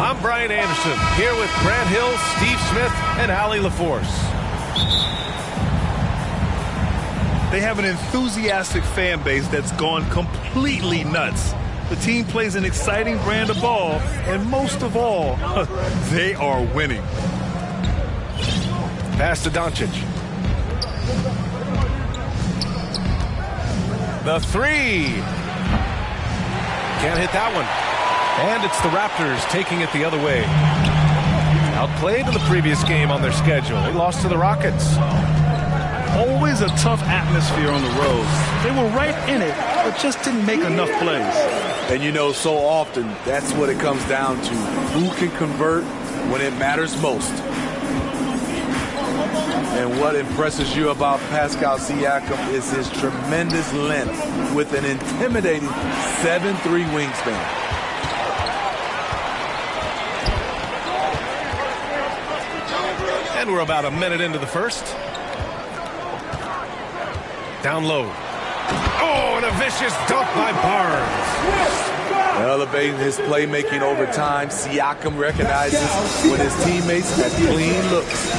I'm Brian Anderson, here with Grant Hill, Steve Smith, and Allie LaForce. They have an enthusiastic fan base that's gone completely nuts. The team plays an exciting brand of ball, and most of all, they are winning. Pass to Doncic. The three. Can't hit that one. And it's the Raptors taking it the other way. Outplayed in the previous game on their schedule. They lost to the Rockets. Always a tough atmosphere on the road. They were right in it, but just didn't make enough plays. And you know, so often, that's what it comes down to. Who can convert when it matters most? And what impresses you about Pascal Siakam is his tremendous length with an intimidating 7'3" wingspan. And we're about a minute into the first. Down low. Oh, and a vicious dunk by Barnes. Elevating his playmaking over time, Siakam recognizes when his teammates have clean looks.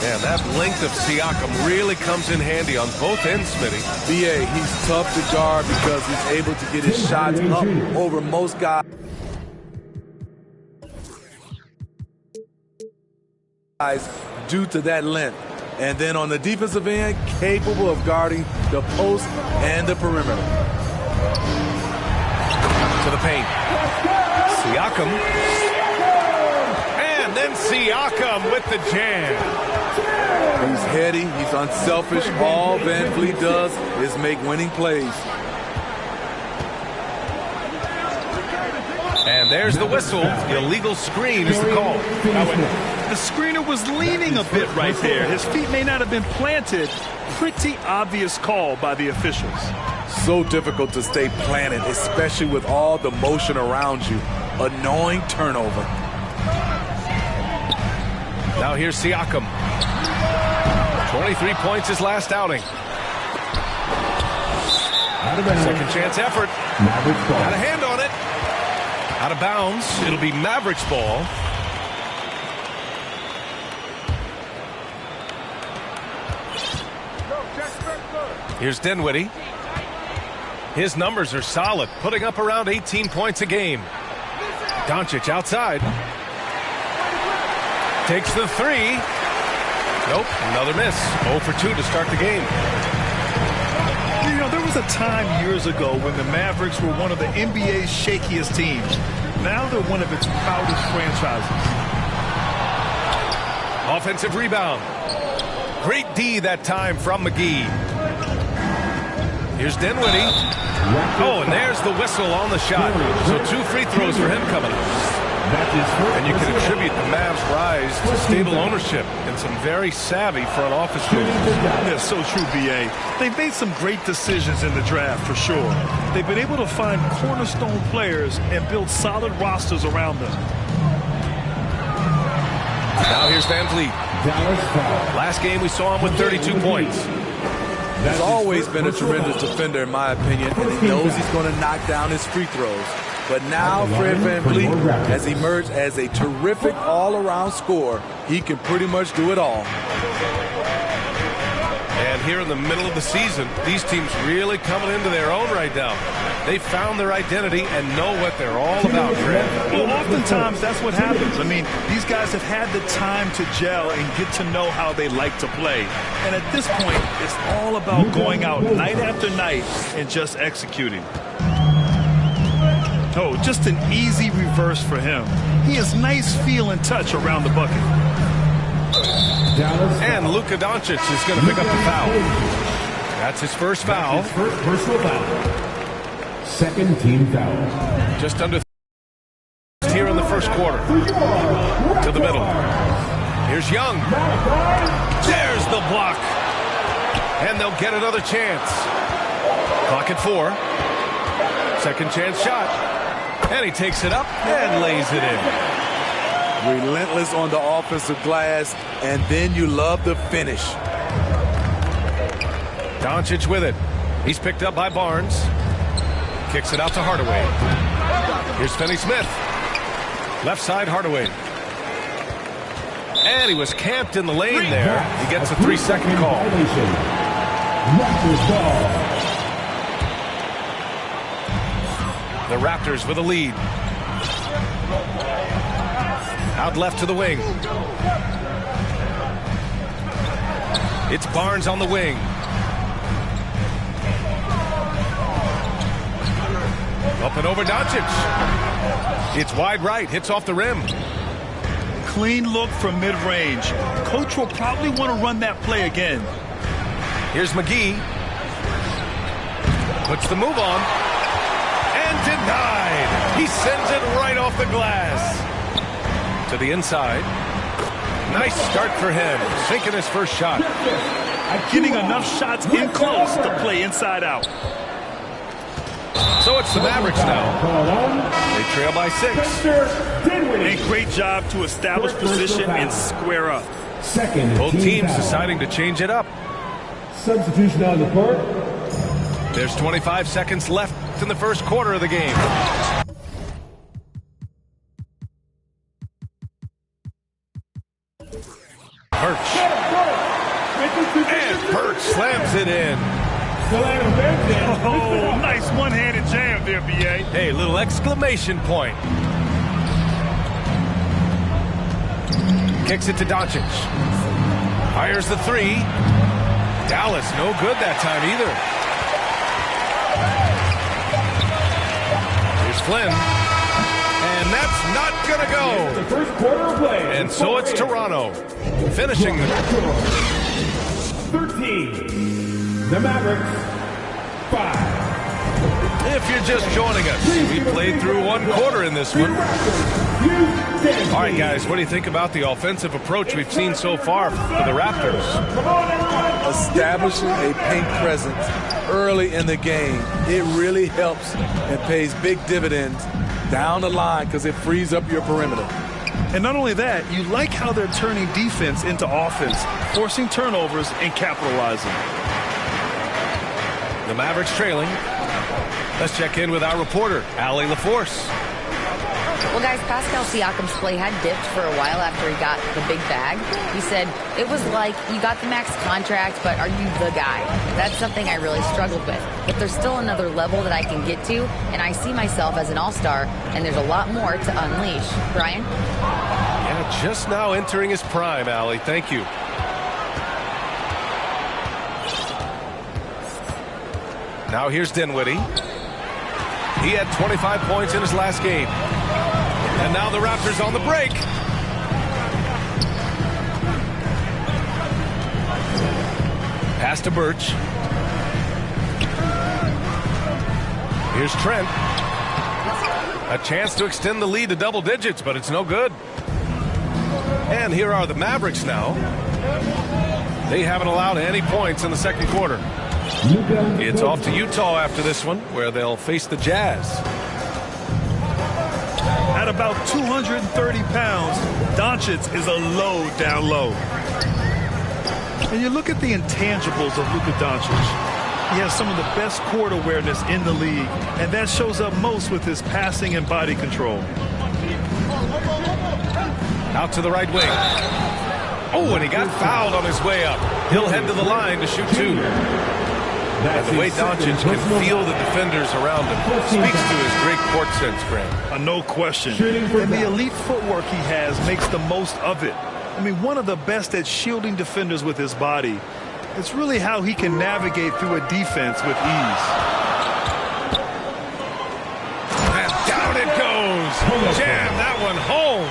Man, that length of Siakam really comes in handy on both ends, Smitty. BA, he's tough to guard because he's able to get his shots up over most guys due to that length. And then on the defensive end, capable of guarding the post and the perimeter. To the paint. Siakam. And then Siakam with the jam. He's heady, he's unselfish. All Van Vliet does is make winning plays. And there's the whistle. The illegal screen is the call. The screener was leaning a bit right there. His feet may not have been planted. Pretty obvious call by the officials. So difficult to stay planted, especially with all the motion around you. Annoying turnover. Now here's Siakam. 23 points his last outing. Second chance effort. Got a hand on it. Out of bounds. It'll be Mavericks ball. Here's Dinwiddie. His numbers are solid, putting up around 18 points a game. Doncic outside. Takes the three. Nope, another miss. 0 for 2 to start the game. You know, there was a time years ago when the Mavericks were one of the NBA's shakiest teams. Now they're one of its proudest franchises. Offensive rebound. Great D that time from McGee. Here's Dinwiddie. Oh, and there's the whistle on the shot. So 2 free throws for him coming up. And you can attribute the Mavs' rise to stable ownership and some very savvy front office moves. That's so true, B.A. They've made some great decisions in the draft, for sure. They've been able to find cornerstone players and build solid rosters around them. Now here's Van Vliet. Last game we saw him with 32 points. He's always been a tremendous defender, in my opinion, and he knows he's going to knock down his free throws. But now Fred VanVleet has emerged as a terrific all-around scorer. He can pretty much do it all. And here in the middle of the season, these teams really coming into their own right now. They found their identity and know what they're all about, Fred. Well, oftentimes that's what happens. I mean, these guys have had the time to gel and get to know how they like to play. And at this point, it's all about going out night after night and just executing. Oh, just an easy reverse for him. He has nice feel and touch around the bucket. And Luka Doncic is going to pick up the foul. That's his first foul. First personal foul. Second team foul. Just under here in the first quarter. To the middle. Here's Young. There's the block. And they'll get another chance. Clock at 4. Second chance shot. And he takes it up and lays it in. Relentless on the offensive glass, and then you love the finish. Doncic with it. He's picked up by Barnes. Kicks it out to Hardaway. Here's Finney Smith. Left side, Hardaway. And he was camped in the lane there. He gets a 3-second call. The Raptors with a lead. Out left to the wing. It's Barnes on the wing. Up and over Doncic. It's wide right, hits off the rim. Clean look from mid-range. Coach will probably want to run that play again. Here's McGee. Puts the move on. And denied. He sends it right off the glass. To the inside. Nice start for him. Sinking his first shot. Getting enough shots in close to play inside out. So it's the Mavericks now. They trail by 6. A great job to establish position and square up. Both teams deciding to change it up. Substitution on the court. There's 25 seconds left in the first quarter of the game. Birch. And Birch slams it in. Oh, nice one-handed jam there, B.A. Hey, little exclamation point. Kicks it to Doncic. Fires the 3. Dallas, no good that time either. Here's Flynn. And that's not going to go. The first quarter of play. And so it's Toronto. Finishing the 13. The Mavericks. 5. If you're just joining us, we played through one quarter in this one. All right, guys, what do you think about the offensive approach we've seen so far for the Raptors? Establishing a paint presence early in the game, it really helps and pays big dividends down the line because it frees up your perimeter. And not only that, you like how they're turning defense into offense, forcing turnovers and capitalizing. The Mavericks trailing. Let's check in with our reporter, Allie LaForce. Well, guys, Pascal Siakam's play had dipped for a while after he got the big bag. He said, it was like, you got the max contract, but are you the guy? That's something I really struggled with. But there's still another level that I can get to, and I see myself as an all-star, and there's a lot more to unleash. Brian? Yeah, just now entering his prime, Allie. Thank you. Now here's Dinwiddie. He had 25 points in his last game. And now the Raptors on the break. Pass to Birch. Here's Trent. A chance to extend the lead to double digits, but it's no good. And here are the Mavericks now. They haven't allowed any points in the second quarter. It's off to Utah after this one, where they'll face the Jazz. At about 230 pounds, Doncic is a low down low. And you look at the intangibles of Luka Doncic. He has some of the best court awareness in the league, and that shows up most with his passing and body control. Out to the right wing. Oh, and he got fouled on his way up. He'll head to the line to shoot 2. And the way Doncic can feel the defenders around him speaks to his great court sense, Grant. No question. And the elite footwork he has makes the most of it. I mean, one of the best at shielding defenders with his body. It's really how he can navigate through a defense with ease. And down it goes. Jam that one home.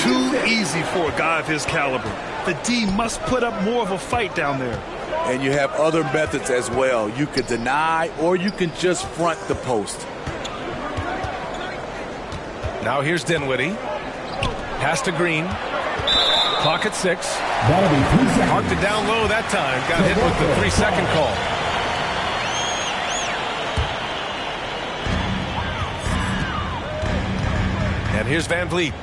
Too easy for a guy of his caliber. The D must put up more of a fight down there. And you have other methods as well. You could deny or you can just front the post. Now here's Dinwiddie. Pass to Green. Clock at 6. Marked it down low that time. Got hit with the 3-second call. And here's Van Vliet.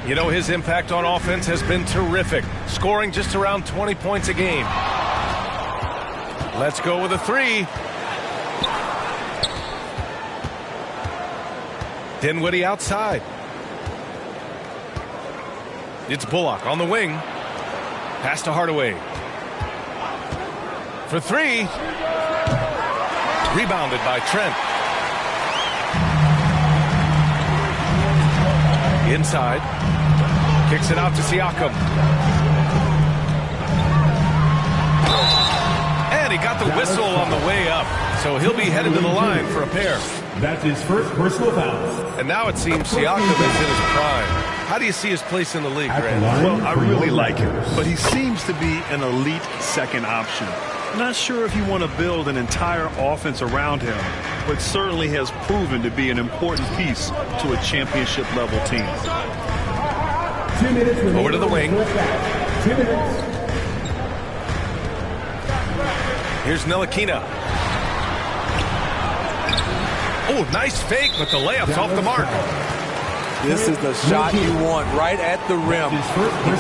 You know, his impact on offense has been terrific, scoring just around 20 points a game. Let's go with a 3. Dinwiddie outside. It's Bullock on the wing. Pass to Hardaway. For three. Rebounded by Trent. Inside. Kicks it out to Siakam. And he got the whistle on the way up. So he'll be headed to the line for a pair. That's his first personal foul. And now it seems Siakam is in his prime. How do you see his place in the league, Grant? Well, I really like him, but he seems to be an elite second option. Not sure if you want to build an entire offense around him, but certainly has proven to be an important piece to a championship-level team. 2 minutes remaining. Over to the wing. 2 minutes. Here's Ntilikina. Oh, nice fake, but the layup's off the mark. This is the shot you want right at the rim. He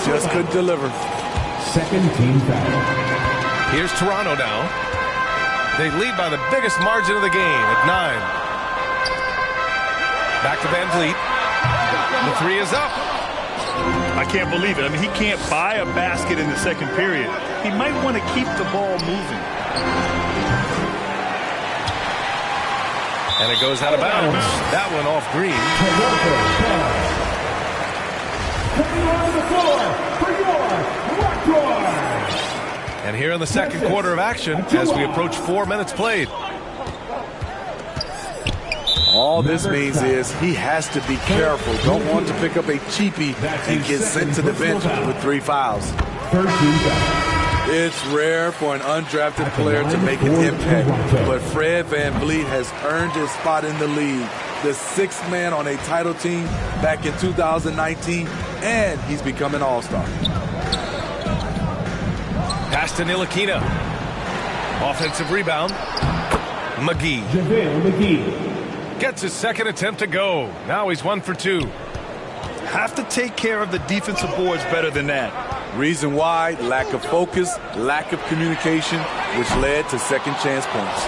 just couldn't deliver. Second team foul. Here's Toronto now. They lead by the biggest margin of the game at 9. Back to Van Vliet. The three is up. I can't believe it. I mean, he can't buy a basket in the second period. He might want to keep the ball moving. And it goes out of bounds. That one off Green. And here in the second quarter of action, as we approach 4 minutes played. All this means is he has to be careful. Don't want to pick up a cheapie and get sent to the bench with 3 fouls. Third team foul. It's rare for an undrafted player to make an impact, but Fred Van Vliet has earned his spot in the league. The 6th man on a title team back in 2019, and he's become an all-star. Pass to Ntilikina. Offensive rebound. McGee. JaVale McGee. Gets his second attempt to go. Now he's 1 for 2. Have to take care of the defensive boards better than that. Reason why, lack of focus, lack of communication, which led to second chance points.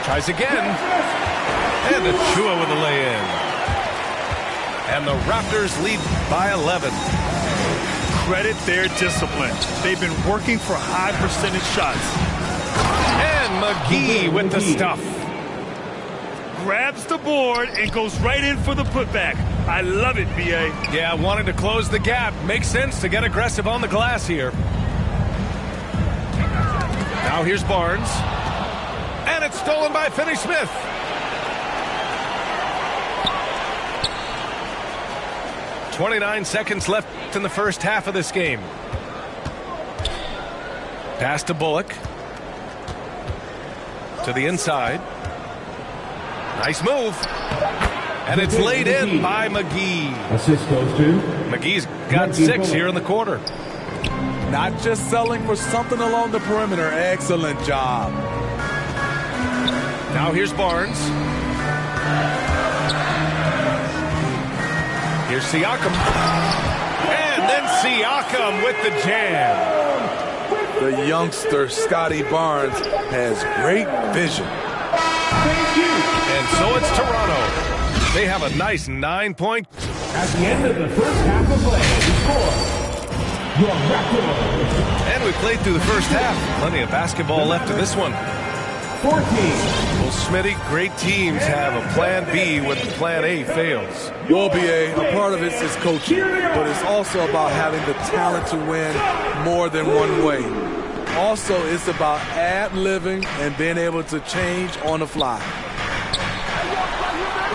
Tries again. And Achua with a lay-in. And the Raptors lead by 11. Credit their discipline. They've been working for high percentage shots. And McGee with the stuff. Grabs the board and goes right in for the putback. I love it, B.A. Yeah, wanting to close the gap. Makes sense to get aggressive on the glass here. Now here's Barnes. And it's stolen by Finney-Smith. .29 seconds left in the first half of this game. Pass to Bullock. To the inside. Nice move. And it's laid in by McGee. Assist goes to McGee's got 6 here in the quarter. Not just selling for something along the perimeter. Excellent job. Now here's Barnes. Here's Siakam. And then Siakam with the jam. The youngster, Scotty Barnes, has great vision. And so it's Toronto. They have a nice 9-point. At the end of the first half of play, the score, your Raptors. And we played through the first half. Plenty of basketball left in this one. 14. Well, Smitty, great teams have a plan B when plan A fails. Well, B.A., a part of it is coaching, but it's also about having the talent to win more than one way. Also, it's about ad-libbing and being able to change on the fly.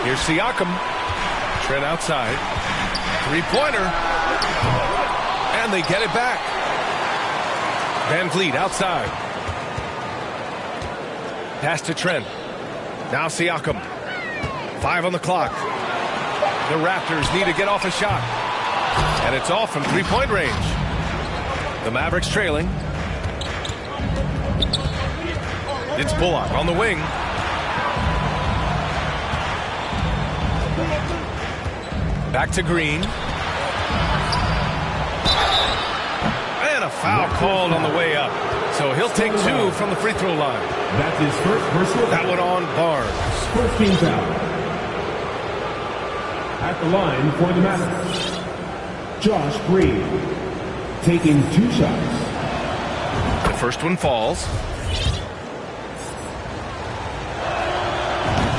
Here's Siakam. Trent outside. Three-pointer. And they get it back. Van Vliet outside. Pass to Trent. Now Siakam. 5 on the clock. The Raptors need to get off a shot. And it's off from three-point range. The Mavericks trailing. It's Bullock on the wing. Back to Green. And a foul called on the way up. So he'll take 2 from the free throw line. That's his first personal. That one on Barnes. First team foul. At the line for the Mavericks, Josh Green, taking 2 shots. The first one falls.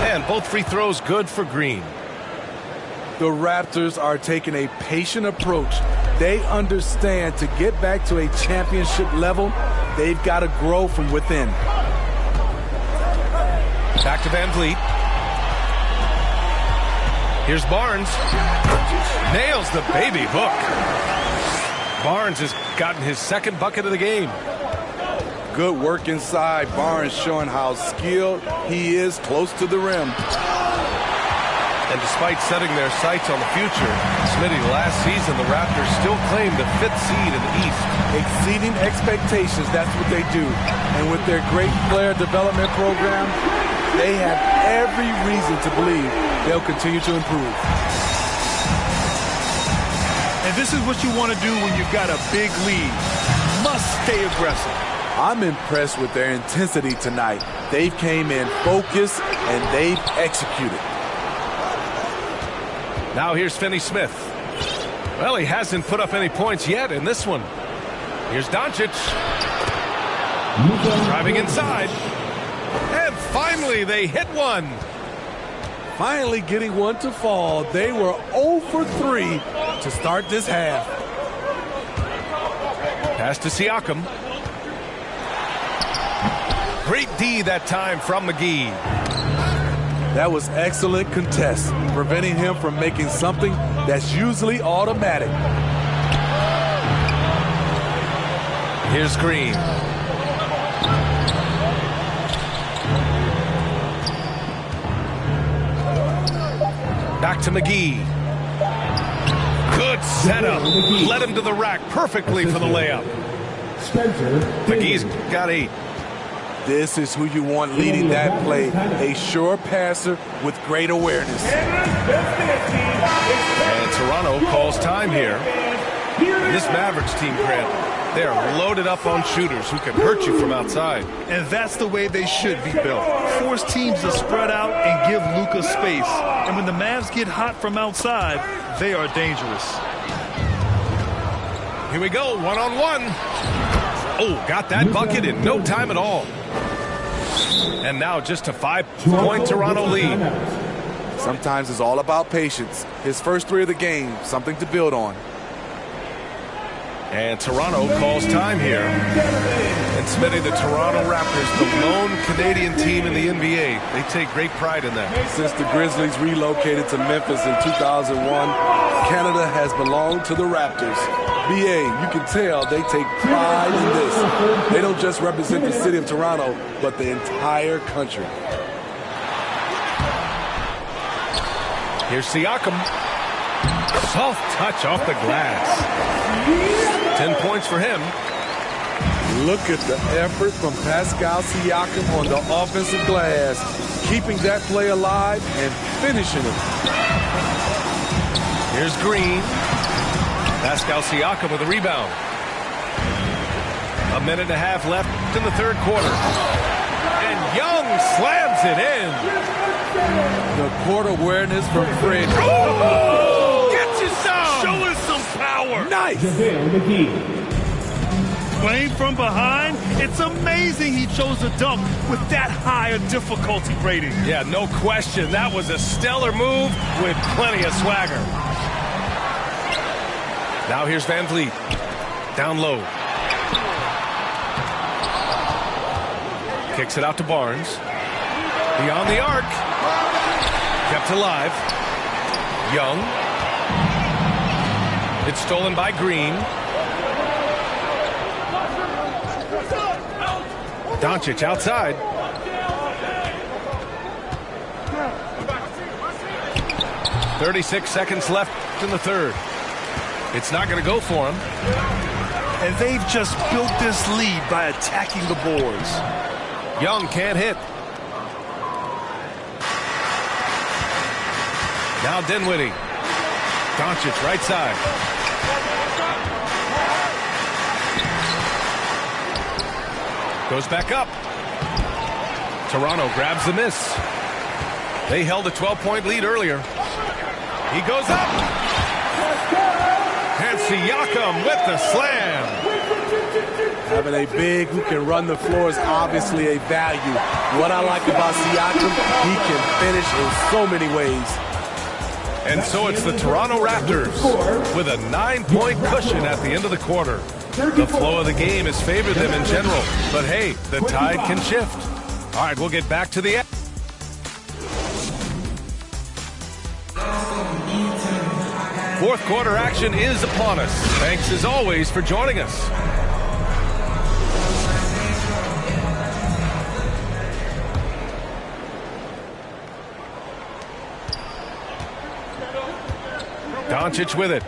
And both free throws good for Green. The Raptors are taking a patient approach. They understand to get back to a championship level, they've got to grow from within. Back to Van Vliet. Here's Barnes. Nails the baby hook. Barnes has gotten his second bucket of the game. Good work inside. Barnes showing how skilled he is close to the rim. And despite setting their sights on the future, Smitty, last season the Raptors still claimed the 5th seed in the East. Exceeding expectations, that's what they do. And with their great player development program, they have every reason to believe they'll continue to improve. And this is what you want to do when you've got a big lead. Must stay aggressive. I'm impressed with their intensity tonight. They came in focused and they've executed. Now here's Finney-Smith. Well, he hasn't put up any points yet in this one. Here's Doncic. Driving inside. And finally they hit one. Finally getting one to fall. They were 0 for 3 to start this half. Pass to Siakam. Great D that time from McGee. That was excellent contest, preventing him from making something that's usually automatic. Here's Green. Back to McGee. Good setup. Led him to the rack perfectly for the layup. McGee's got 8. This is who you want leading that play. A sure passer with great awareness. And Toronto calls time here. This Mavericks team, Grant, they are loaded up on shooters who can hurt you from outside. And that's the way they should be built. Force teams to spread out and give Luka space. And when the Mavs get hot from outside, they are dangerous. Here we go, one-on-one. Oh, got that bucket in no time at all. And now just a 5-point Toronto lead. Sometimes it's all about patience. His first 3 of the game, something to build on. And Toronto calls time here. And Smitty, the Toronto Raptors, the lone Canadian team in the NBA. They take great pride in that. Since the Grizzlies relocated to Memphis in 2001, Canada has belonged to the Raptors. BA, you can tell they take pride in this. They don't just represent the city of Toronto, but the entire country. Here's Siakam. Soft touch off the glass. 10 points for him. Look at the effort from Pascal Siakam on the offensive glass, keeping that play alive and finishing it. Here's Green. Pascal Siakam with a rebound. 1.5 minutes left in the 3rd quarter. And Young slams it in. The court awareness from Fred. Oh! Get you some! Show us some power. Nice! Playing from behind, it's amazing he chose a dunk with that higher difficulty rating. Yeah, no question. That was a stellar move with plenty of swagger. Now here's Van Vliet. Down low. Kicks it out to Barnes. Beyond the arc. Kept alive. Young. It's stolen by Green. Doncic outside. .36 seconds left in the 3rd. It's not going to go for him. And they've just built this lead by attacking the boards. Young can't hit. Now Dinwiddie. Doncic right side. Goes back up. Toronto grabs the miss. They held a 12-point lead earlier. He goes up. And Siakam with the slam. Having a big who can run the floor is obviously a value. What I like about Siakam, he can finish in so many ways. And so it's the Toronto Raptors with a 9-point cushion at the end of the quarter. The flow of the game has favored them in general. But hey, the tide can shift. All right, we'll get back to the end. Fourth quarter action is upon us. Thanks as always for joining us. Doncic with it.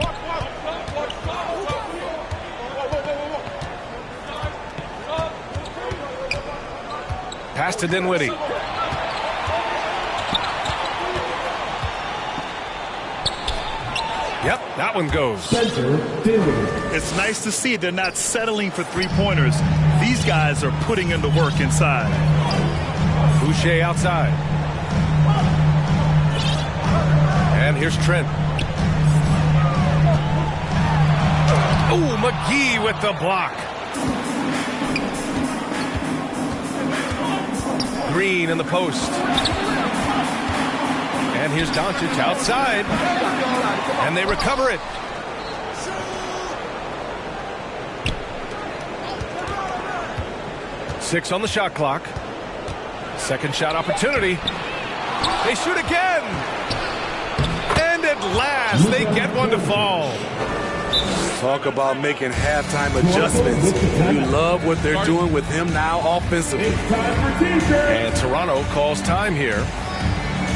Pass to Dinwiddie. Yep, that one goes. It's nice to see they're not settling for three-pointers. These guys are putting in the work inside. Boucher outside. And here's Trent. Oh, McGee with the block. Green in the post. And here's Doncic outside. And they recover it. Six on the shot clock. Second shot opportunity. They shoot again. And at last, they get one to fall. Talk about making halftime adjustments. You love what they're doing with him now offensively. And Toronto calls time here.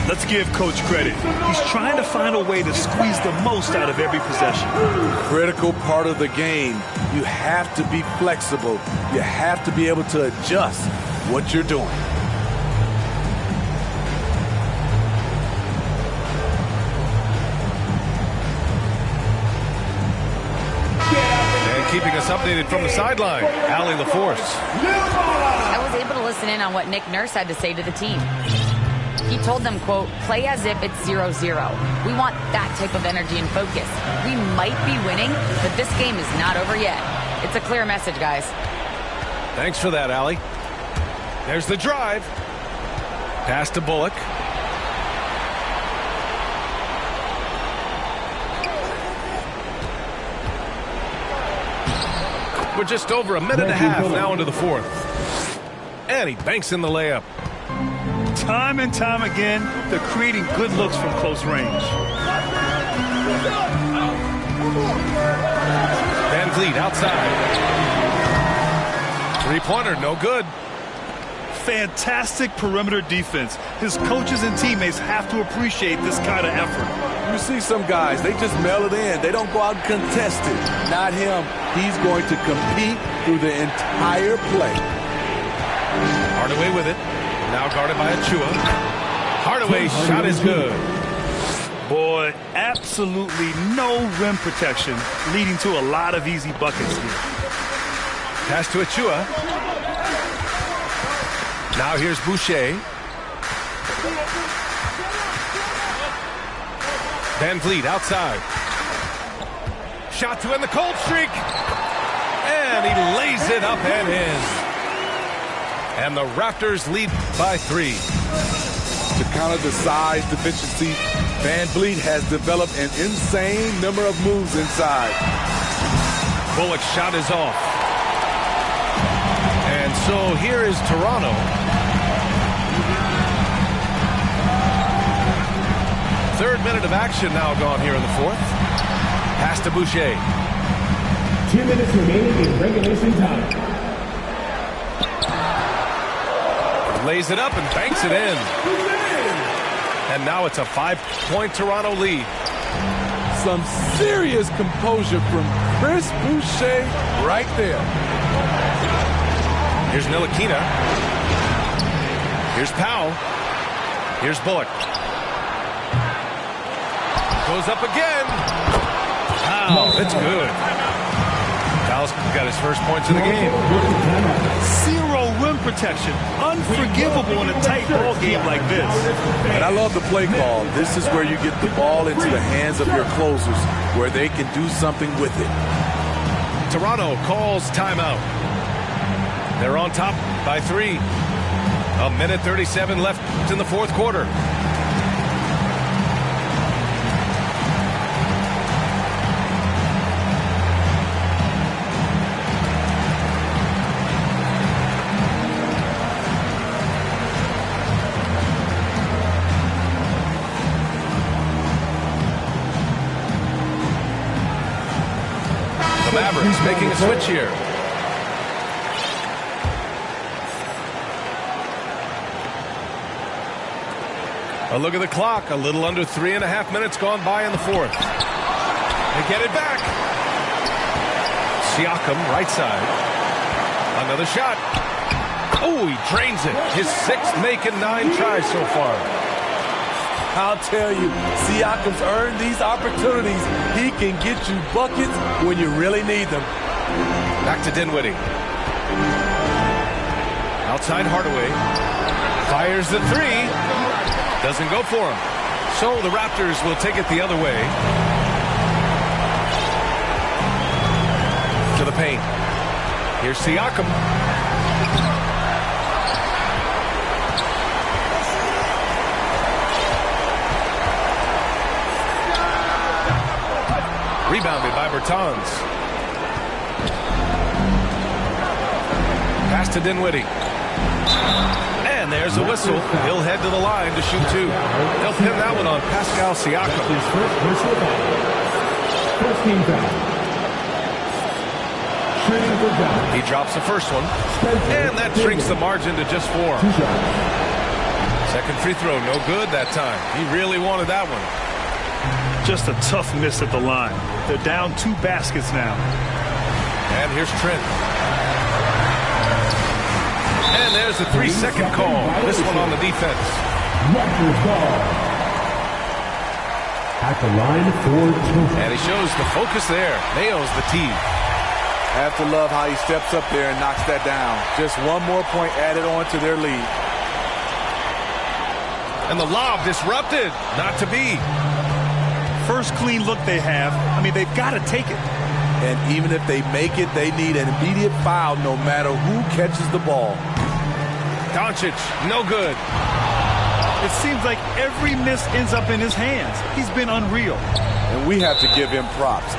Let's give Coach credit. He's trying to find a way to squeeze the most out of every possession. Critical part of the game. You have to be flexible. You have to be able to adjust what you're doing. Keeping us updated from the sideline, Allie LaForce. I was able to listen in on what Nick Nurse had to say to the team. He told them, quote, play as if it's 0-0. We want that type of energy and focus. We might be winning, but this game is not over yet. It's a clear message, guys. Thanks for that, Allie. There's the drive. Pass to Bullock. We're just over a minute and a half now into the fourth. And he banks in the layup. Time and time again, they're creating good looks from close range. Van Vliet outside. Three-pointer, no good. Fantastic perimeter defense. His coaches and teammates have to appreciate this kind of effort. You see some guys, they just mail it in. They don't go out and contest it. Not him. He's going to compete through the entire play. Hardaway with it. Now guarded by Achua. Hardaway's shot is good. Boy, absolutely no rim protection, leading to a lot of easy buckets here. Pass to Achua. Now here's Boucher. Van Vliet outside. Shot to end the cold streak. And he lays it up and in. And the Raptors lead by 3. To counter the size deficiency, Van Vliet has developed an insane number of moves inside. Bullock's shot is off. And so here is Toronto. Third minute of action now gone here in the fourth. Pass to Boucher. 2 minutes remaining in regulation time. Lays it up and banks it in. And now it's a 5-point Toronto lead. Some serious composure from Chris Boucher right there. Here's Ntilikina. Here's Powell. Here's Bullock. Goes up again. Wow, that's good. Dallas got his first points of the game. 0 rim protection. Unforgivable in a tight ball game like this. And I love the play call. This is where you get the ball into the hands of your closers, where they can do something with it. Toronto calls timeout. They're on top by 3. 1:37 left in the fourth quarter. The Mavericks making a switch here. A look at the clock. A little under 3.5 minutes gone by in the fourth. They get it back. Siakam, right side. Another shot. Oh, he drains it. His 6th make in 9 tries so far. I'll tell you, Siakam's earned these opportunities. He can get you buckets when you really need them. Back to Dinwiddie. Outside Hardaway. Fires the 3. Doesn't go for him. So the Raptors will take it the other way. To the paint. Here's Siakam. Rebounded by Bertans. Pass to Dinwiddie. And there's a whistle. He'll head to the line to shoot 2. They'll pin that one on Pascal Siakam. First team foul. Shooting for foul. He drops the first one. And that shrinks the margin to just 4. Second free throw, no good that time. He really wanted that one. Just a tough miss at the line. They're down 2 baskets now. And here's Trent. And there's a 3-second call. This one on the defense. Raptors ball. At the line for 2. And he shows the focus there. Nails the tee. I have to love how he steps up there and knocks that down. Just one more point added on to their lead. And the lob disrupted. Not to be. First clean look they have. I mean, they've got to take it. And even if they make it, they need an immediate foul no matter who catches the ball. Doncic, no good. It seems like every miss ends up in his hands. He's been unreal. And we have to give him props.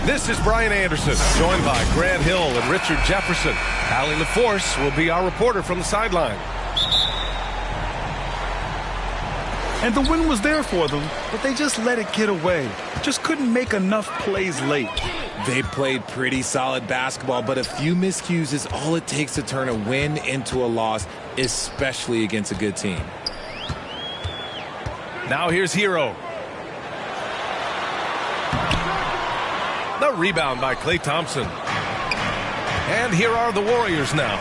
This is Brian Anderson, joined by Grant Hill and Richard Jefferson. Allie LaForce will be our reporter from the sideline. And the win was there for them, but they just let it get away. Just couldn't make enough plays late. They played pretty solid basketball, but a few miscues is all it takes to turn a win into a loss, especially against a good team. Now here's Hero. The rebound by Klay Thompson. And here are the Warriors now.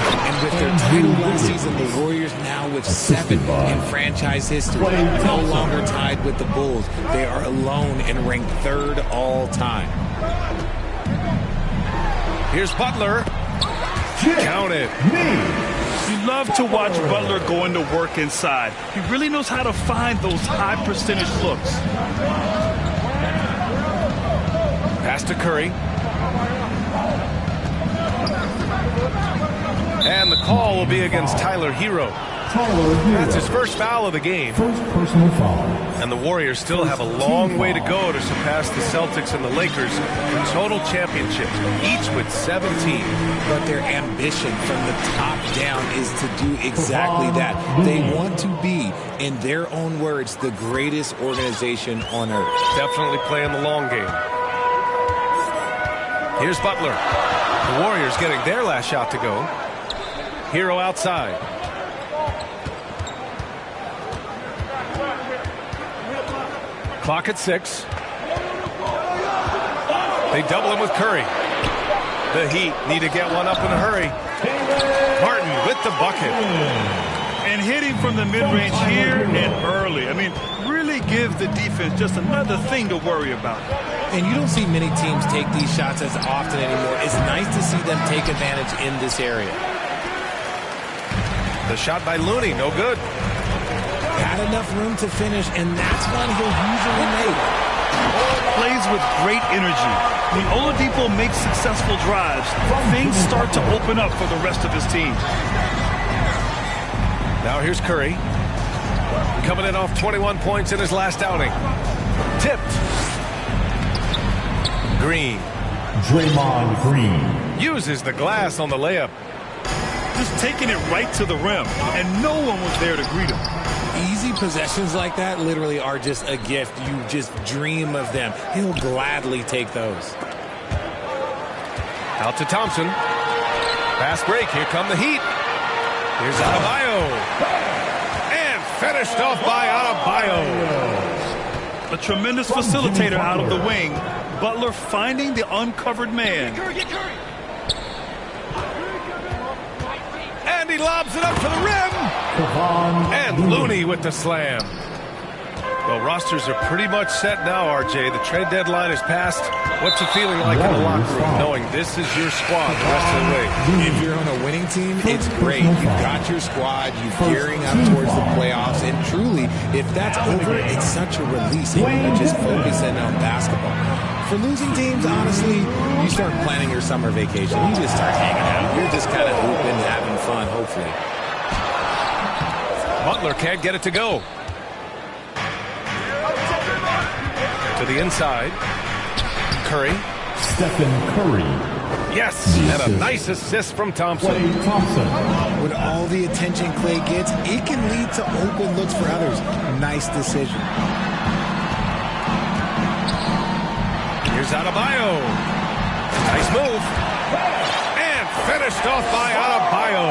And with their title last season, the Warriors now with 7 in franchise history. No longer tied with the Bulls. They are alone and ranked 3rd all time. Here's Butler. Count it. You love to watch Butler go into work inside. He really knows how to find those high percentage looks. Pass to Curry. And the call will be against Tyler Hero. That's his first foul of the game. First personal foul. And the Warriors still have a long way to go to surpass the Celtics and the Lakers for total championships, each with 17. But their ambition from the top down is to do exactly that. They want to be, in their own words, the greatest organization on earth. Definitely playing the long game. Here's Butler. The Warriors getting their last shot to go. Hero outside. Clock at 6. They double him with Curry. The Heat need to get one up in a hurry. Martin with the bucket. And hitting from the mid-range here and early. I mean, really give the defense just another thing to worry about. And you don't see many teams take these shots as often anymore. It's nice to see them take advantage in this area. The shot by Looney, no good. Had enough room to finish, and that's one he'll usually make. Plays with great energy. When Oladipo makes successful drives, things start to open up for the rest of his team. Now here's Curry. Coming in off 21 points in his last outing. Tipped. Green. Draymond Green. Uses the glass on the layup. Just taking it right to the rim, and no one was there to greet him. Easy possessions like that literally are just a gift. You just dream of them. He'll gladly take those. Out to Thompson. Fast break. Here come the Heat. Here's Adebayo. And finished off by Adebayo. A tremendous facilitator out of the wing. Butler finding the uncovered man. And he lobs it up to the rim. And Looney with the slam. Well, rosters are pretty much set now, RJ. The trade deadline is passed. What's it feeling like in the locker room, knowing this is your squad the rest of the way? If you're on a winning team, it's great. You've got your squad. You're gearing up towards the playoffs. And truly, if that's over, it's such a release. And you can just focus in on basketball. For losing teams, honestly, you start planning your summer vacation. You just start hanging out. You're just kind of hooping, having fun, hopefully. Butler can't get it to go. To the inside. Curry. Stephen Curry. Yes, and a nice assist from Thompson. Klay Thompson. With all the attention Klay gets, it can lead to open looks for others. Nice decision. Here's Adebayo. Nice move. And finished off by Adebayo.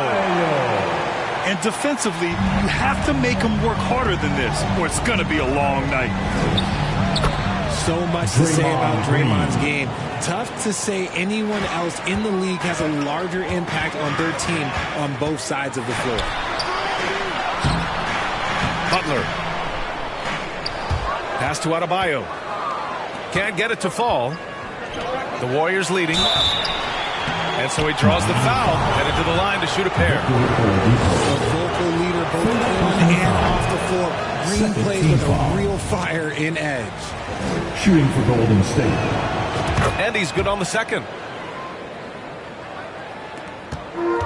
And defensively, you have to make him work harder than this, or it's going to be a long night. So much to say about Draymond's game. Tough to say anyone else in the league has a larger impact on their team on both sides of the floor. Butler. Pass to Adebayo. Can't get it to fall. The Warriors leading. And so he draws the foul. Headed to the line to shoot a pair. A vocal leader both on and off the floor. Green plays with a real fire in edge. Shooting for Golden State. And he's good on the second.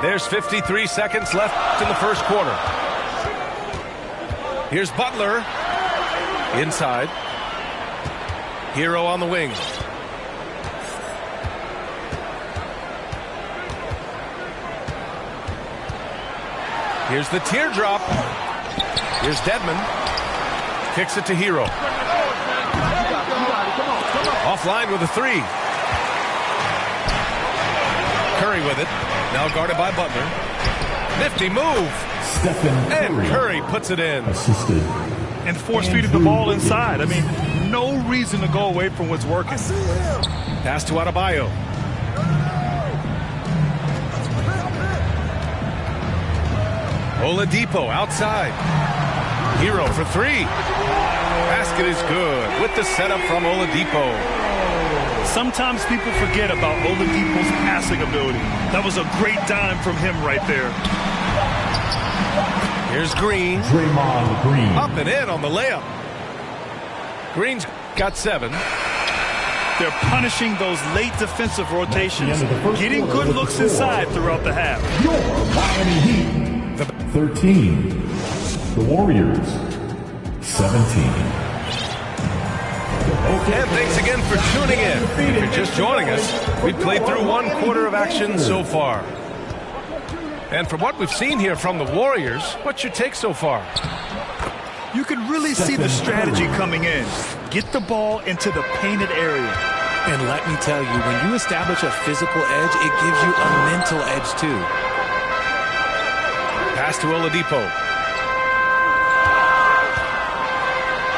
There's 53 seconds left in the first quarter. Here's Butler. Inside. Hero on the wing. Here's the teardrop. Here's Dedmon. Kicks it to Hero. Offline with a three. Curry with it. Now guarded by Butler. Nifty move. And Curry puts it in. Assisted. And force-feeding the ball inside. I mean, no reason to go away from what's working. Pass to Adebayo. Oladipo outside. Hero for three. Basket is good with the setup from Oladipo. Sometimes people forget about Oladipo's passing ability. That was a great dime from him right there. Here's Green. Draymond Green. Up and in on the layup. Green's got 7. They're punishing those late defensive rotations, getting good looks inside throughout the half. Your Miami Heat. 13. The Warriors. 17. And thanks again for tuning in. If you're just joining us, we've played through 1 quarter of action so far. And from what we've seen here from the Warriors, what's your take so far? You can really see the strategy coming in. Get the ball into the painted area. And let me tell you, when you establish a physical edge, it gives you a mental edge too. Pass to Oladipo.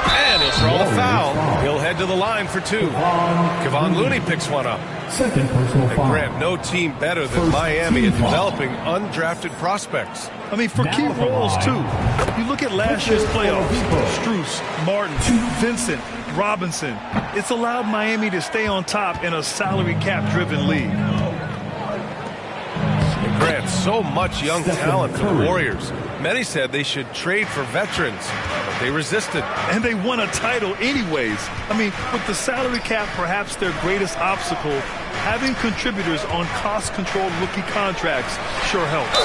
And he'll throw the foul. He'll head to the line for 2. Kevon Looney picks one up. Second personal And foul. Grant, no team better than Miami at developing undrafted prospects. I mean, for key roles, too. You look at last year's playoffs. Strus, Martin, Vincent, Robinson. It's allowed Miami to stay on top in a salary cap-driven league. And Grant, so much young talent for the Warriors. Many said they should trade for veterans, but they resisted. And they won a title anyways. I mean, with the salary cap perhaps their greatest obstacle, having contributors on cost-controlled rookie contracts sure helps.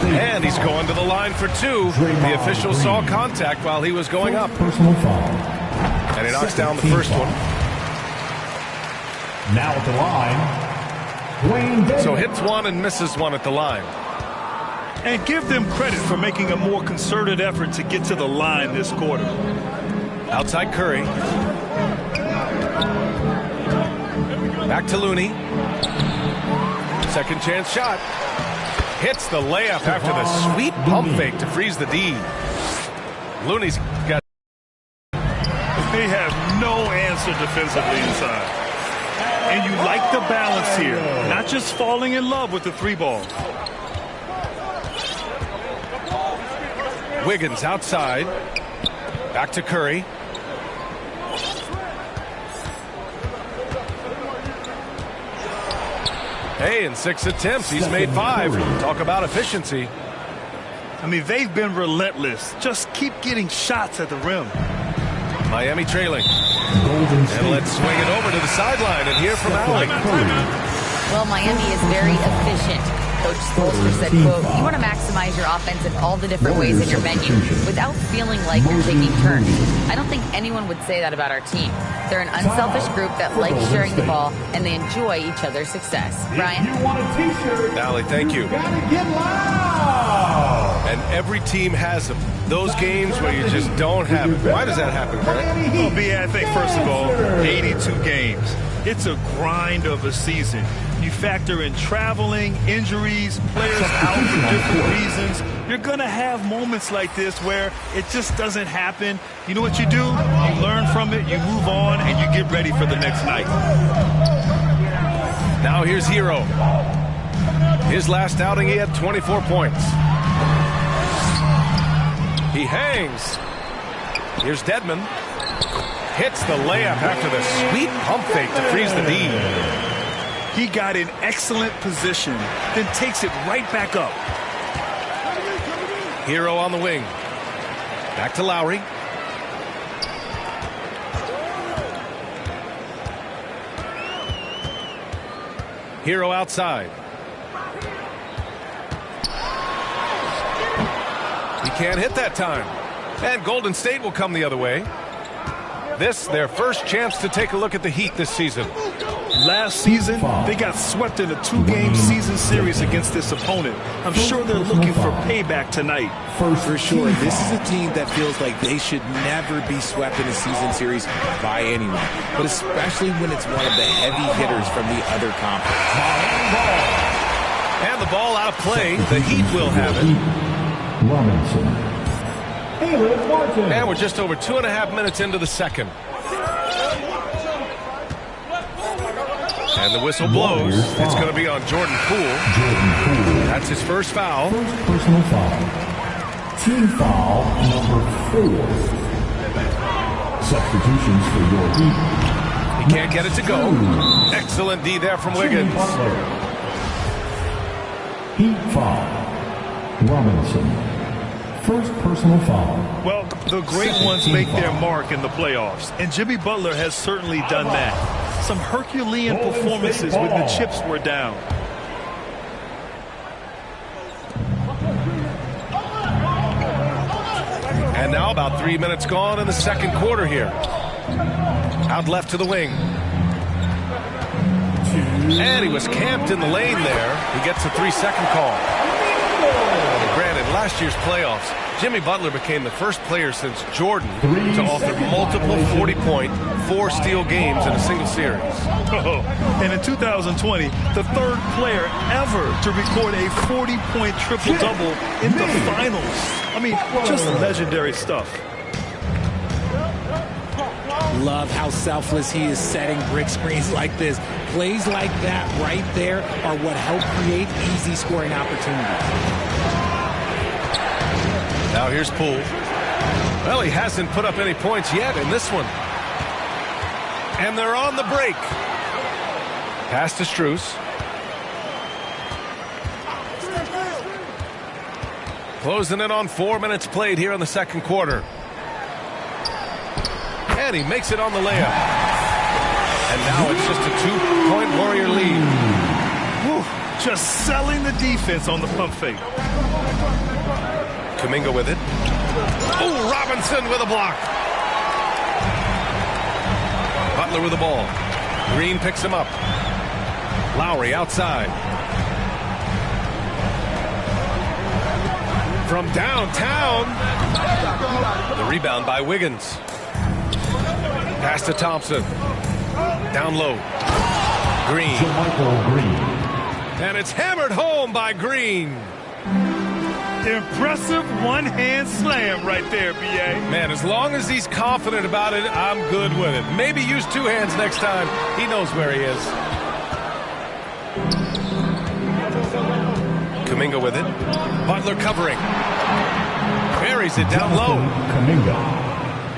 And he's going to the line for 2. The official saw contact while he was going up. Personal foul. And he knocks down the first one. Now at the line, Wayne Dedmon. So hits 1 and misses 1 at the line. And give them credit for making a more concerted effort to get to the line this quarter. Outside Curry. Back to Looney. Second chance shot. Hits the layup after the sweet pump fake to freeze the D. Looney's got... They have no answer defensively inside. And you like the balance here. Not just falling in love with the 3-ball. Wiggins outside. Back to Curry. Hey, in 6 attempts, he's made 5. Talk about efficiency. I mean, they've been relentless. Just keep getting shots at the rim. Miami trailing. And let's swing it over to the sideline and hear from Allie. Well, Miami is very efficient. Coach Spoelstra said, quote, you want to maximize your offense in all the different ways in your menu without feeling like you're taking turns. I don't think anyone would say that about our team. They're an unselfish group that likes sharing the ball, and they enjoy each other's success. Brian? If you want a t-shirt, Allie, thank you. gotta get loud. And every team has them. Those games where you just don't have it. Why does that happen, Grant? Well, B, I think, first of all, 82 games. It's a grind of a season. You factor in traveling, injuries, players out for different reasons. You're going to have moments like this where it just doesn't happen. You know what you do? You learn from it, you move on, and you get ready for the next night. Now here's Hero. His last outing, he had 24 points. He hangs. Here's Dedmon. Hits the layup after the sweet pump fake to freeze the D. He got in excellent position, then takes it right back up. Hero on the wing. Back to Lowry. Hero outside. He can't hit that time. And Golden State will come the other way. This, their first chance to take a look at the Heat this season. Last season, they got swept in a 2-game season series against this opponent. I'm sure they're looking for payback tonight. For sure, this is a team that feels like they should never be swept in a season series by anyone, but especially when it's one of the heavy hitters from the other conference. And the ball out of play. The Heat will have it. And we're just over 2.5 minutes into the second. And the whistle blows. It's going to be on Jordan Poole. That's his first foul. First personal foul. Team foul number 4. Substitutions for your Heat. He can't get it to go. Excellent D there from Wiggins. Heat foul. Robinson. First personal foul. Well, the great ones make their mark in the playoffs, and Jimmy Butler has certainly done that. Some Herculean performances when the chips were down. And now about 3 minutes gone in the second quarter here. Out left to the wing. And he was camped in the lane there. He gets a 3-second call. Granted, last year's playoffs, Jimmy Butler became the first player since Jordan to author multiple 40-point, 4-steal games in a single series. And in 2020, the third player ever to record a 40-point triple-double in the finals. I mean, just legendary stuff. Love how selfless he is setting brick screens like this. Plays like that right there are what help create easy scoring opportunities. Now here's Poole. Well, he hasn't put up any points yet in this one. And they're on the break. Pass to Strus. Closing in on 4 minutes played here in the second quarter. And he makes it on the layup. And now it's just a 2-point Warrior lead. Whew, just selling the defense on the pump fake. Kuminga with it. Oh, Robinson with a block. Butler with the ball. Green picks him up. Lowry outside. From downtown. The rebound by Wiggins. Pass to Thompson. Down low. Green. And it's hammered home by Green. Impressive one-hand slam right there, B.A. Man, as long as he's confident about it, I'm good with it. Maybe use 2 hands next time. He knows where he is. Kuminga with it. Butler covering. Buries it down low.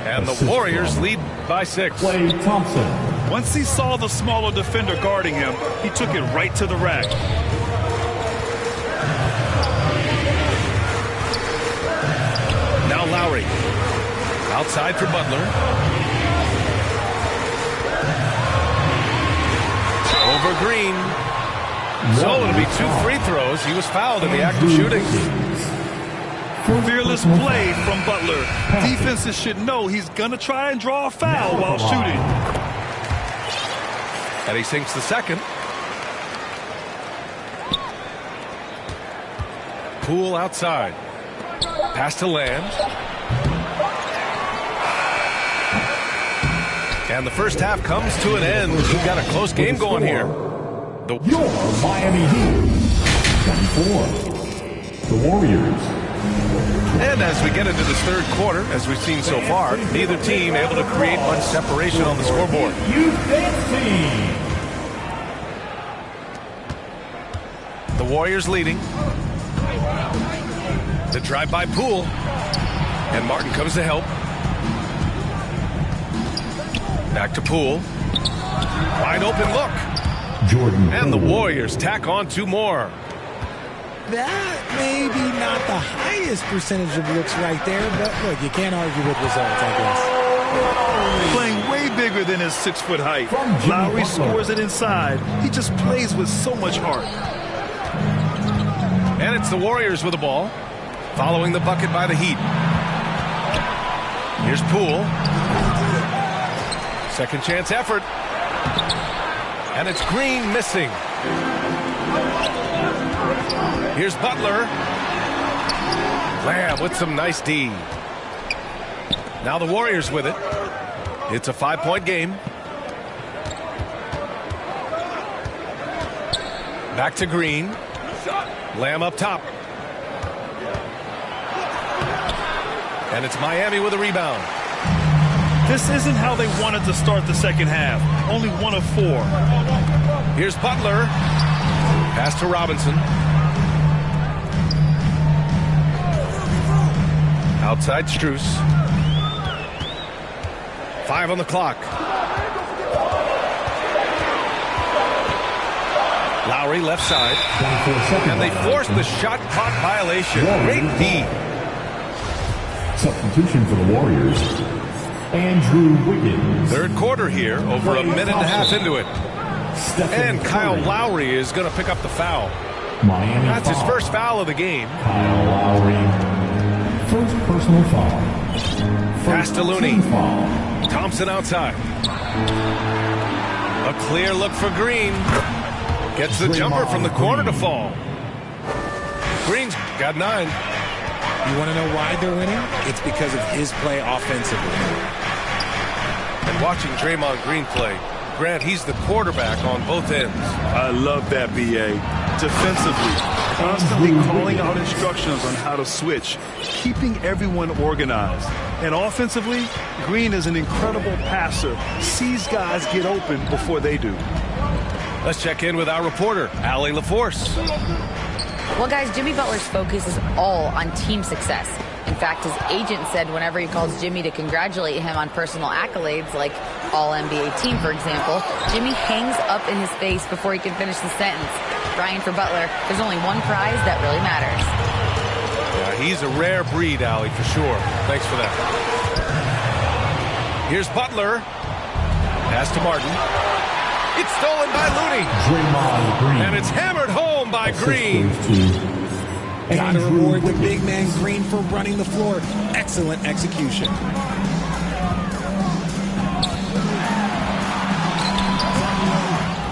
And the Warriors lead by 6. Klay Thompson. Once he saw the smaller defender guarding him, he took it right to the rack. Now Lowry. Outside for Butler. Over Green. So it'll be 2 free throws. He was fouled in the act of shooting. Fearless play from Butler. Defenses should know he's going to try and draw a foul while shooting. And he sinks the second. Poole outside. Pass to Lamb. And the first half comes to an end. We've got a close game going here. Your Miami Heat. 24. The Warriors. And as we get into this third quarter, as we've seen so far, neither team able to create much separation on the scoreboard. The Warriors leading. The drive by Poole. And Martin comes to help. Back to Poole. Wide open look. Jordan. And the Warriors tack on 2 more. That may be not the highest percentage of looks right there, but look, you can't argue with results, I guess. Playing way bigger than his 6-foot height. Lowry scores it inside. He just plays with so much heart. And it's the Warriors with the ball, following the bucket by the Heat. Here's Poole. Second chance effort. And it's Green missing. Here's Butler. Lamb with some nice D. Now the Warriors with it. It's a 5-point game. Back to Green. Lamb up top. And it's Miami with a rebound. This isn't how they wanted to start the second half. Only 1 of 4. Here's Butler. Pass to Robinson. Outside Strus. 5 on the clock. Lowry left side. And they forced the shot clock violation. Great D. Substitution for the Warriors, Andrew Wiggins. Third quarter here, over a minute and a half into it. And Kyle Lowry is going to pick up the foul. Miami That's his foul. first foul of the game. Kyle Lowry. First personal foul. Pass to Looney. Team foul. Thompson outside. A clear look for Green. Gets the jumper from the corner to fall. Green's got 9. You want to know why they're winning? It's because of his play offensively. And watching Draymond Green play, Grant, he's the quarterback on both ends. I love that, B.A. Defensively, constantly calling out instructions on how to switch, keeping everyone organized. And offensively, Green is an incredible passer, sees guys get open before they do. Let's check in with our reporter, Allie LaForce. Well, guys, Jimmy Butler's focus is all on team success. In fact, his agent said whenever he calls Jimmy to congratulate him on personal accolades, like All-NBA team, for example, Jimmy hangs up in his face before he can finish the sentence. Brian, for Butler, there's only one prize that really matters. Yeah, he's a rare breed, Allie, for sure. Thanks for that. Here's Butler. Pass to Martin. It's stolen by Looney. Draymond Green. And it's hammered home by Green. Got to reward the big man Green for running the floor. Excellent execution.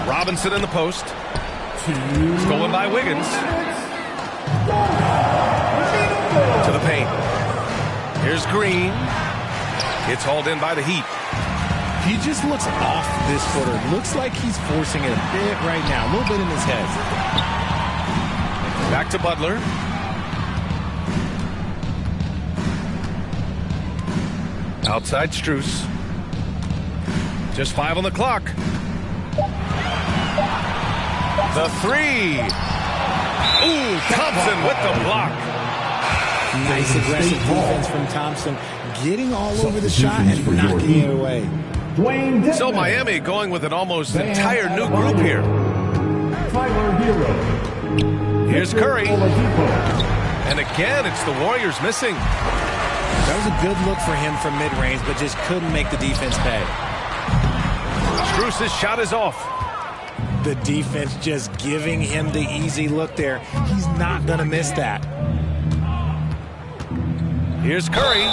Robinson in the post. Stolen by Wiggins. To the paint. Here's Green. It's hauled in by the Heat. He just looks off this quarter. Looks like he's forcing it a bit right now. A little bit in his head. Back to Butler. Outside Strus. Just 5 on the clock. The 3. Ooh, Thompson with the block. Nice aggressive defense from Thompson. Getting all over the shot and knocking it away. So Miami going with an almost entire new group here. Tyler Hero. Here's Curry. And again, it's the Warriors missing. That was a good look for him from mid-range, but just couldn't make the defense pay. Strus' shot is off. The defense just giving him the easy look there. He's not going to miss that. Here's Curry.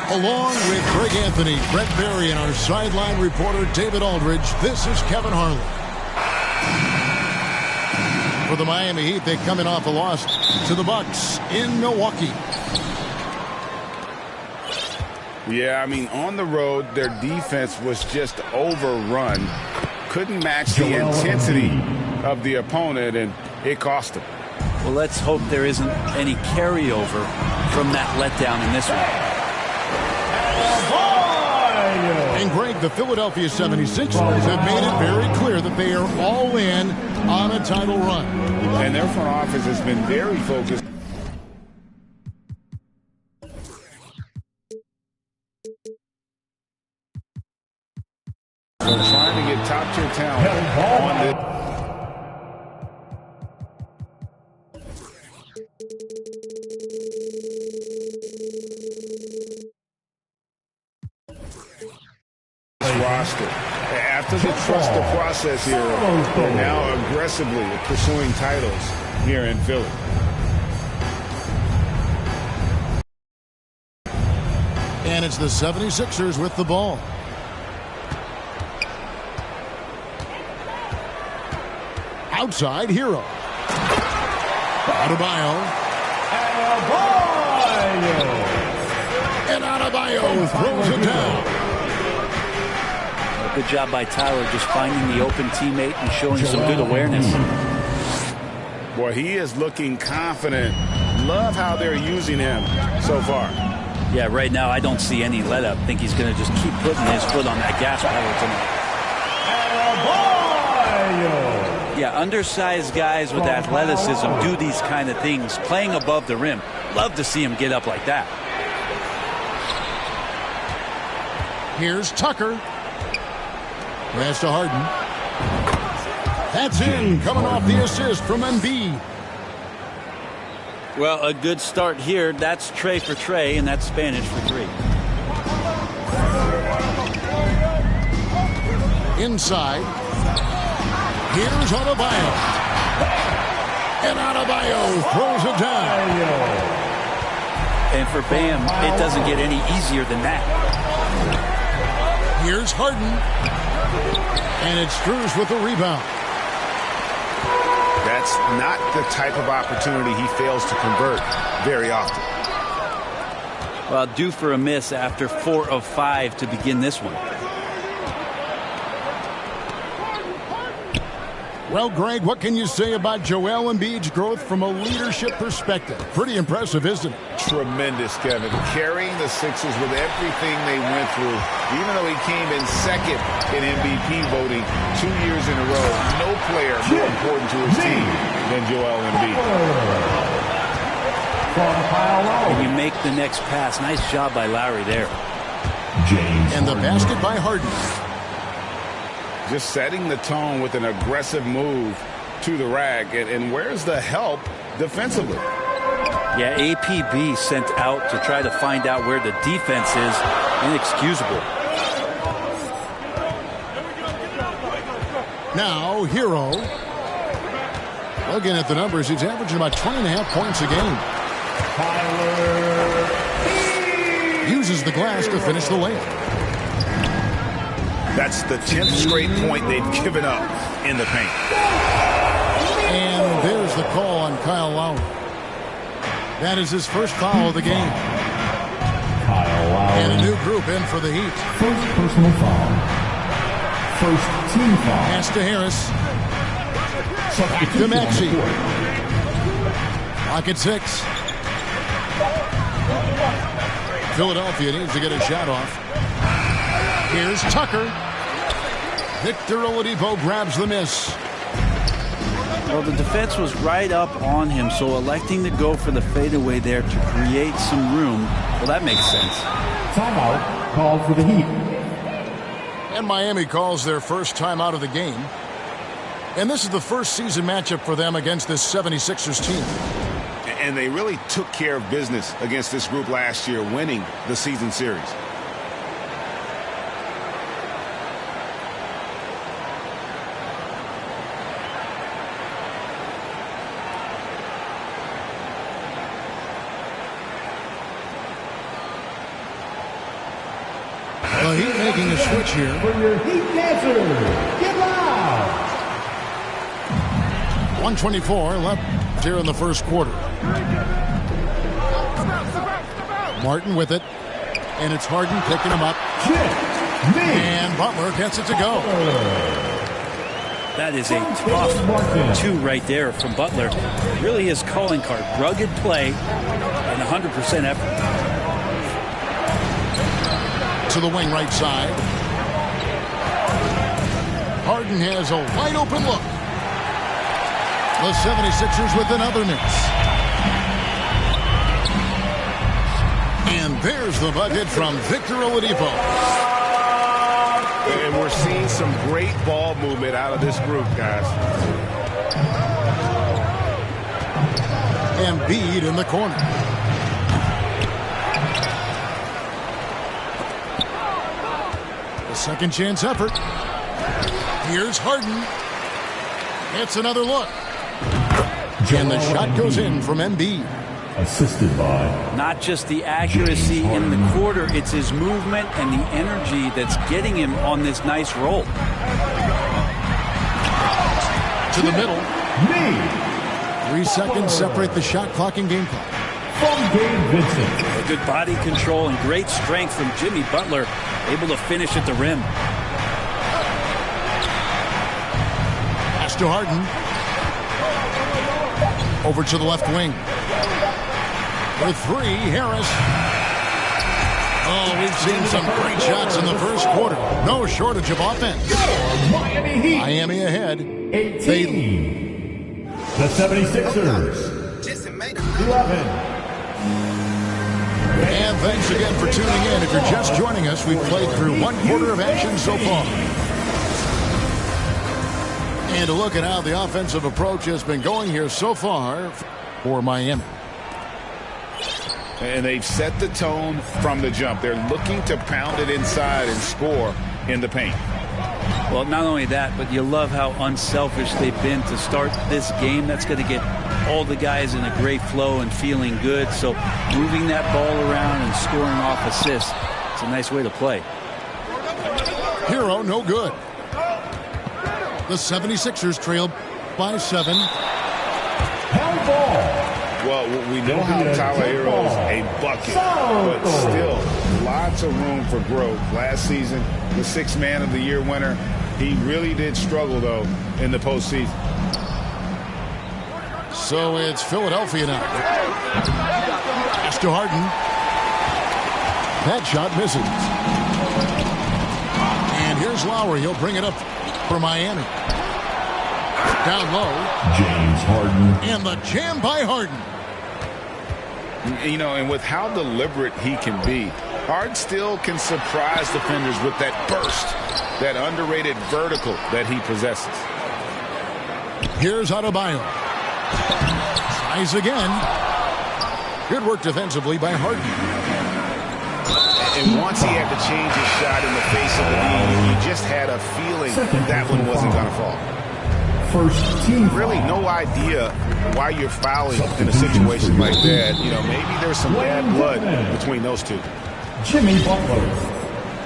Along with Greg Anthony, Brett Berry, and our sideline reporter David Aldridge, this is Kevin Harlan. For the Miami Heat, they come in off a loss to the Bucks in Milwaukee. Yeah, I mean, on the road, their defense was just overrun. Couldn't match the intensity of the opponent, and it cost them. Well, let's hope there isn't any carryover from that letdown in this one. And Greg, the Philadelphia 76ers have made it very clear that they are all in on a title run. And their front office has been very focused. Trying to get top-tier talent on the... roster. After they trust the process here, they're now aggressively pursuing titles here in Philly. And it's the 76ers with the ball. Outside, Hero. Adebayo. And Adebayo throws it down. Good job by Tyler just finding the open teammate and showing some good awareness. Boy, he is looking confident. Love how they're using him so far. Yeah, right now I don't see any let up. I think he's going to just keep putting his foot on that gas pedal tonight. Yeah, undersized guys with athleticism do these kind of things, playing above the rim. Love to see him get up like that. Here's Tucker. Pass to Harden. That's in, coming off the assist from Embiid. Well, a good start here. That's Trey for Trey, and that's Spanish for three. Inside. Here's Adebayo. And Adebayo throws it down. And for Bam, it doesn't get any easier than that. Here's Harden. And it's Strus with the rebound. That's not the type of opportunity he fails to convert very often. Well, due for a miss after 4 of 5 to begin this one. Well, Greg, what can you say about Joel Embiid's growth from a leadership perspective? Pretty impressive, isn't it? Tremendous, Kevin. Carrying the Sixers with everything they went through. Even though he came in second in MVP voting 2 years in a row, no player more important to his team than Joel Embiid. And you make the next pass. Nice job by Lowry there. And the basket by Harden. Just setting the tone with an aggressive move to the rack. And where's the help defensively? Yeah, APB sent out to try to find out where the defense is. Inexcusable. Now, Hero. Looking at the numbers, he's averaging about 20.5 points a game. Uses the glass to finish the layup. That's the 10th straight point they've given up in the paint. And there's the call on Kyle Lowry. That is his first foul of the game. Kyle Lowry. And a new group in for the Heat. First personal foul. First team foul. Pass to Harris. Substitution To Maxey. on the court. Clock at 6. Philadelphia needs to get a shot off. Here's Tucker. Victor Oladipo grabs the miss. Well, the defense was right up on him, so electing to go for the fadeaway there to create some room, well, that makes sense. Timeout called for the Heat. And Miami calls their first time out of the game. And this is the first season matchup for them against this 76ers team. And they really took care of business against this group last year, winning the season series. The Heat making a switch here. For your Heat dancers, get loud. 1:24 left here in the first quarter. Martin with it. And it's Harden picking him up. And Butler gets it to go. That is a tough two right there from Butler. Really his calling card. Rugged play and 100% effort. To the wing right side. Harden has a wide open look. The 76ers with another miss. And there's the bucket from Victor Oladipo. And we're seeing some great ball movement out of this group, guys. Embiid in the corner. The second chance effort. Here's Harden. It's another look. And the shot goes in from Embiid. Assisted by. Not just the accuracy in the quarter, it's his movement and the energy that's getting him on this nice roll. To the middle. 3 seconds separate the shot clock and game clock. From Gabe Vincent. A good body control and great strength from Jimmy Butler, able to finish at the rim. Pass to Harden. Over to the left wing. For 3, Harris. Oh, we've seen some great shots in the first quarter. No shortage of offense. Miami Heat. Miami ahead. 18. The 76ers. 11. And thanks again for tuning in. If you're just joining us, we've played through 1 quarter of action so far. And a look at how the offensive approach has been going here so far for Miami. And they've set the tone from the jump. They're looking to pound it inside and score in the paint. Well, not only that, but you love how unselfish they've been to start this game. That's going to get all the guys in a great flow and feeling good. So moving that ball around and scoring off assists, it's a nice way to play. Hero, no good. The 76ers trail by 7. Hell ball. Well, we know how Tyler Hero is a bucket, but still lots of room for growth. Last season, the 6th Man of the Year winner, he really did struggle, though, in the postseason. So it's Philadelphia now. Pass to Harden. That shot misses. And here's Lowry. He'll bring it up for Miami. Down low. James Harden. And the jam by Harden. You know, and with how deliberate he can be, Harden still can surprise defenders with that burst, that underrated vertical that he possesses. Here's Adebayo. Tries again. Good work defensively by Harden. And once he had to change his shot in the face of the knee, you just had a feeling that one wasn't going to fall. First team. Really no idea why you're fouling in a situation like that. You know, maybe there's some bad blood between those two. Jimmy Butler.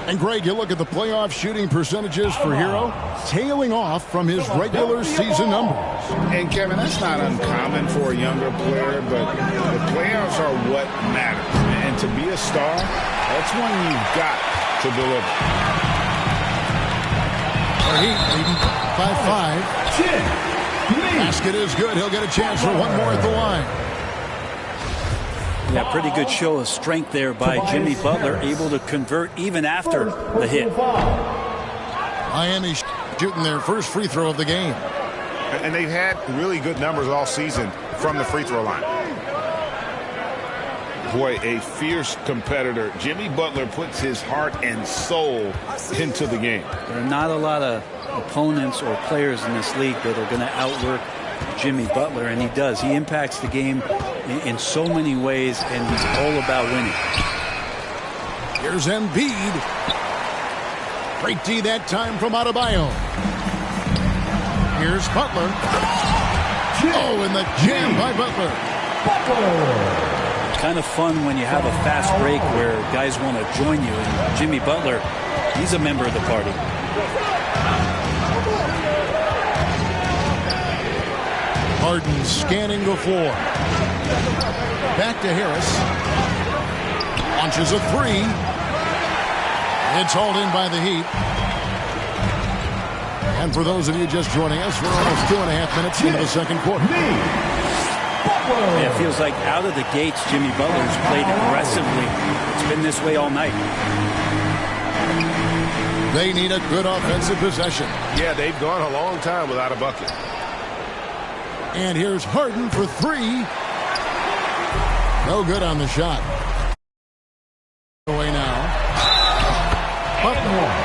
And Greg, you look at the playoff shooting percentages for Hero, tailing off from his regular season numbers. And Kevin, that's not uncommon for a younger player, but the playoffs are what matters. And to be a star, that's when you've got to deliver. Heat leading 5-5. Basket is good. He'll get a chance for one more at the line. Yeah, pretty good show of strength there by Jimmy Butler, able to convert even after the hit. Miami shooting their first free throw of the game. And they've had really good numbers all season from the free throw line. Boy, a fierce competitor. Jimmy Butler puts his heart and soul into the game. There are not a lot of opponents or players in this league that are going to outwork Jimmy Butler, and he does. He impacts the game in so many ways, and he's all about winning. Here's Embiid. Great D that time from Adebayo. Here's Butler. Oh, and the jam by Butler. Kind of fun when you have a fast break where guys want to join you, and Jimmy Butler He's a member of the party. Harden scanning the floor. Back to Harris. Launches a three. It's hauled in by the Heat. And for those of you just joining us, we're almost 2.5 minutes into the second quarter. Yeah, it feels like out of the gates, Jimmy Butler's played aggressively. It's been this way all night. They need a good offensive possession. Yeah, they've gone a long time without a bucket. And here's Harden for three. No good on the shot. Away now. Butler